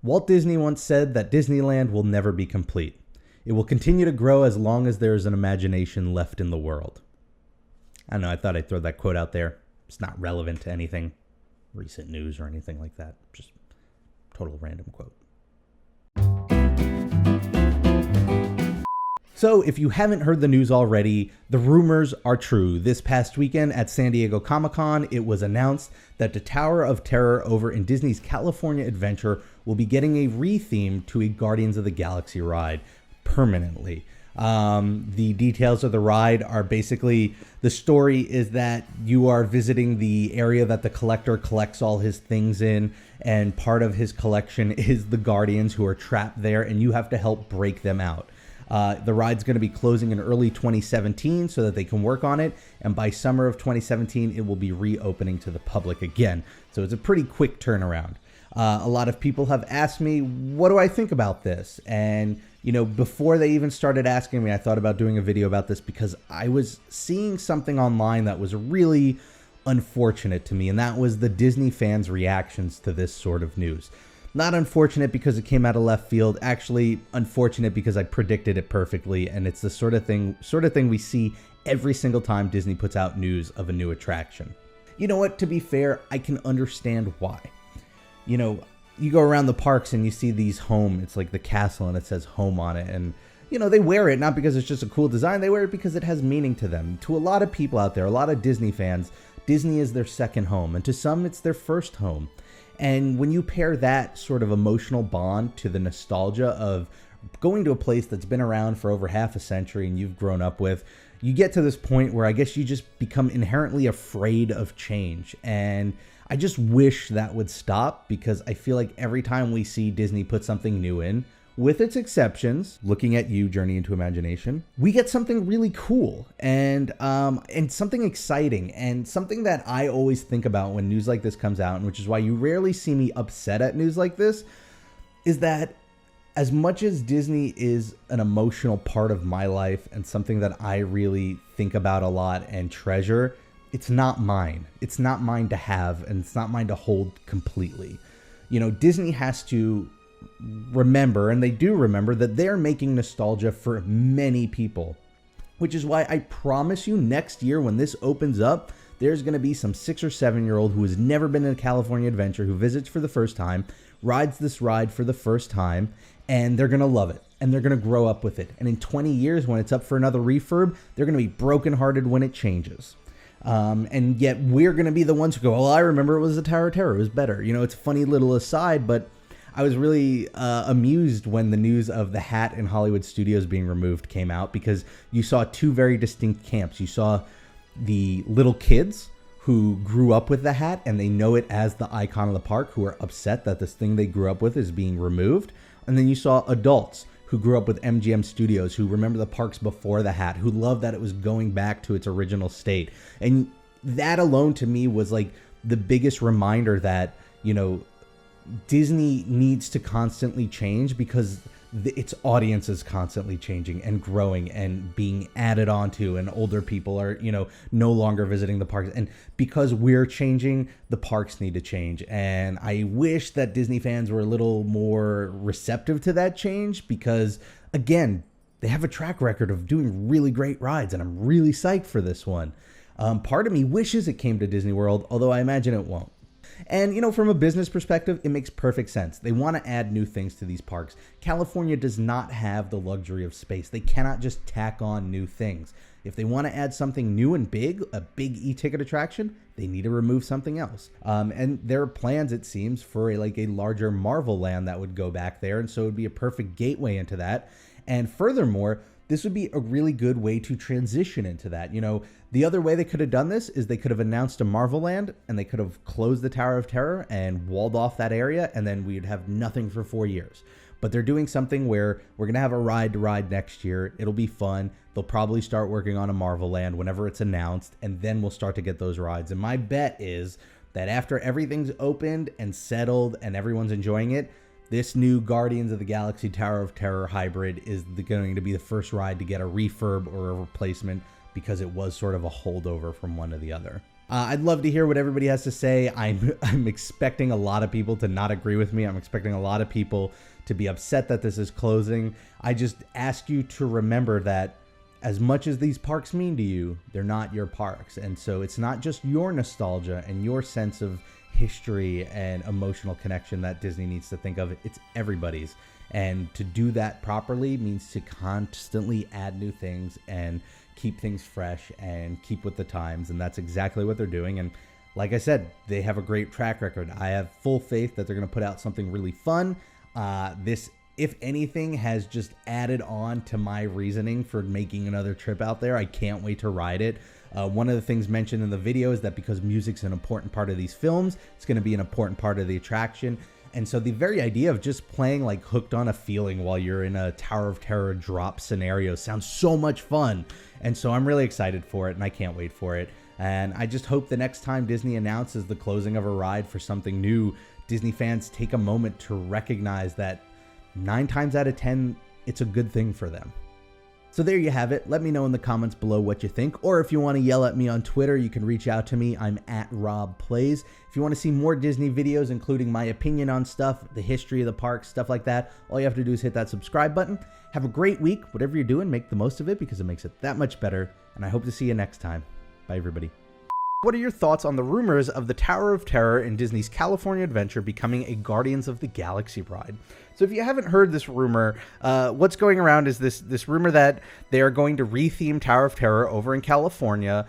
Walt Disney once said that Disneyland will never be complete. It will continue to grow as long as there is an imagination left in the world. I don't know, I thought I'd throw that quote out there. It's not relevant to anything, recent news or anything like that. Just total random quote. So if you haven't heard the news already, the rumors are true. This past weekend at San Diego Comic-Con, it was announced that the Tower of Terror over in Disney's California Adventure will be getting a re-theme to a Guardians of the Galaxy ride permanently. The details of the ride are basically, the story is that you are visiting the area that the collector collects all his things in, and part of his collection is the Guardians who are trapped there, and you have to help break them out. The ride's going to be closing in early 2017 so that they can work on it, and by summer of 2017 it will be reopening to the public again. So it's a pretty quick turnaround. A lot of people have asked me, what do I think about this? And you know, before they even started asking me, I thought about doing a video about this because I was seeing something online that was really unfortunate to me, and that was the Disney fans' reactions to this sort of news. Not unfortunate because it came out of left field, actually unfortunate because I predicted it perfectly, and it's the sort of thing we see every single time Disney puts out news of a new attraction. You know what, to be fair, I can understand why. You know, you go around the parks and you see these home, it's like the castle and it says home on it, and you know, they wear it not because it's just a cool design, they wear it because it has meaning to them. To a lot of people out there, a lot of Disney fans, Disney is their second home, and to some it's their first home. And when you pair that sort of emotional bond to the nostalgia of going to a place that's been around for over half a century and you've grown up with, you get to this point where I guess you just become inherently afraid of change. And I just wish that would stop, because I feel like every time we see Disney put something new in, with its exceptions, looking at you, Journey into Imagination, we get something really cool and something exciting, and something that I always think about when news like this comes out, and which is why you rarely see me upset at news like this, is that as much as Disney is an emotional part of my life and something that I really think about a lot and treasure, it's not mine. It's not mine to have, and it's not mine to hold completely. You know, Disney has to remember, and they do remember, that they're making nostalgia for many people, which is why I promise you next year when this opens up, there's going to be some 6 or 7-year-old who has never been in a California Adventure who visits for the first time, rides this ride for the first time, and they're going to love it, and they're going to grow up with it. And in 20 years, when it's up for another refurb, they're going to be brokenhearted when it changes. And yet we're going to be the ones who go, well, I remember it was the Tower of Terror, it was better. You know, it's a funny little aside, but I was really amused when the news of the hat in Hollywood Studios being removed came out, because you saw two very distinct camps. You saw the little kids who grew up with the hat and they know it as the icon of the park, who are upset that this thing they grew up with is being removed. And then you saw adults who grew up with MGM Studios, who remember the parks before the hat, who loved that it was going back to its original state. And that alone to me was like the biggest reminder that, you know, Disney needs to constantly change, because its audience is constantly changing and growing and being added onto, and older people are, you know, no longer visiting the parks. And because we're changing, the parks need to change. And I wish that Disney fans were a little more receptive to that change, because again, they have a track record of doing really great rides, and I'm really psyched for this one. Part of me wishes it came to Disney World, although I imagine it won't. And, you know, from a business perspective, it makes perfect sense. They want to add new things to these parks. California does not have the luxury of space. They cannot just tack on new things. If they want to add something new and big, a big e-ticket attraction, they need to remove something else. And there are plans, it seems, for a larger Marvel land that would go back there. And so it would be a perfect gateway into that. And furthermore, this would be a really good way to transition into that. You know, the other way they could have done this is they could have announced a Marvel Land, and they could have closed the Tower of Terror and walled off that area, and then we'd have nothing for 4 years. But they're doing something where we're going to have a ride to ride next year. It'll be fun. They'll probably start working on a Marvel Land whenever it's announced, and then we'll start to get those rides. And my bet is that after everything's opened and settled and everyone's enjoying it, this new Guardians of the Galaxy Tower of Terror hybrid is going to be the first ride to get a refurb or a replacement, because it was sort of a holdover from one to the other. I'd love to hear what everybody has to say. I'm expecting a lot of people to not agree with me. I'm expecting a lot of people to be upset that this is closing. I just ask you to remember that as much as these parks mean to you, they're not your parks. And so it's not just your nostalgia and your sense of history and emotional connection that Disney needs to think of. It's everybody's. And to do that properly means to constantly add new things and keep things fresh and keep with the times. And that's exactly what they're doing. And like I said, they have a great track record. I have full faith that they're going to put out something really fun. This, if anything, has just added on to my reasoning for making another trip out there. I can't wait to ride it. One of the things mentioned in the video is that because music's an important part of these films, it's going to be an important part of the attraction. And so the very idea of just playing like Hooked on a Feeling while you're in a Tower of Terror drop scenario sounds so much fun. And so I'm really excited for it, and I can't wait for it. And I just hope the next time Disney announces the closing of a ride for something new, Disney fans take a moment to recognize that 9 times out of 10, it's a good thing for them. So there you have it. Let me know in the comments below what you think, or if you want to yell at me on Twitter, you can reach out to me. I'm at RobPlays. If you want to see more Disney videos, including my opinion on stuff, the history of the parks, stuff like that, all you have to do is hit that subscribe button. Have a great week. Whatever you're doing, make the most of it because it makes it that much better. And I hope to see you next time. Bye, everybody. What are your thoughts on the rumors of the Tower of Terror in Disney's California Adventure becoming a Guardians of the Galaxy ride? So if you haven't heard this rumor, what's going around is this rumor that they are going to retheme Tower of Terror over in California.